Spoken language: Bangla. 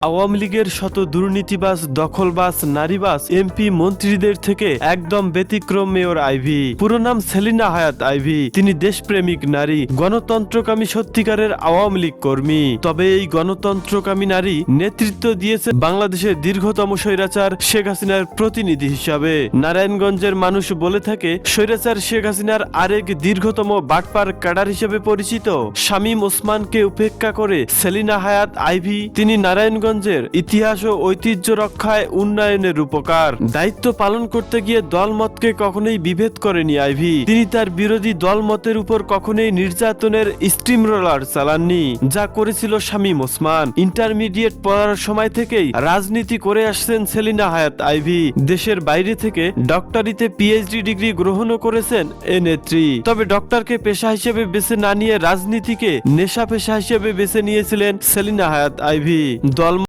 আওয়ামী লীগের শত দুর্নীতিবাজ, দখলবাজ, নারীবাজ এমপি মন্ত্রীদের থেকে একদম ব্যতিক্রম মেয়র আইভী। পুরো নাম সেলিনা হায়াৎ আইভী। তিনি দেশপ্রেমিক নারী, গণতন্ত্রকামী, সত্যিকারের আওয়ামী লীগ কর্মী। তবে এই গণতন্ত্রকামী নারী নেতৃত্ব দিয়েছে বাংলাদেশের দীর্ঘতম স্বৈরাচার শেখ হাসিনার প্রতিনিধি হিসাবে। নারায়ণগঞ্জের মানুষ বলে থাকে স্বৈরাচার শেখ হাসিনার আরেক দীর্ঘতম বাটপার ক্যাডার হিসেবে পরিচিত শামীম ওসমানকে উপেক্ষা করে সেলিনা হায়াৎ আইভী তিনি নারায়ণগঞ্জের ইতিহাস ও ঐতিহ্য রক্ষায় উন্নয়নের রূপকার। দায়িত্ব পালন করতে গিয়ে দলমতকে কখনোই বিভেদ করেনি আইভী। তিনি তার বিরোধী দলমতের উপর কখনোই নির্যাতনের স্টিম রোলার চালাননি, যা করেছিল শামীম ওসমান। ইন্টারমিডিয়েট পড়ার সময় থেকেই রাজনীতি করে আসছেন সেলিনা হায়াৎ আইভী। দেশের বাইরে থেকে ডক্টরিতে পিএইচডি ডিগ্রি গ্রহণও করেছেন এ নেত্রী। তবে ডক্টরকে পেশা হিসেবে বেছে না নিয়ে রাজনীতিকে নেশা পেশা হিসেবে বেছে নিয়েছিলেন সেলিনা হায়াৎ আইভী। দলমত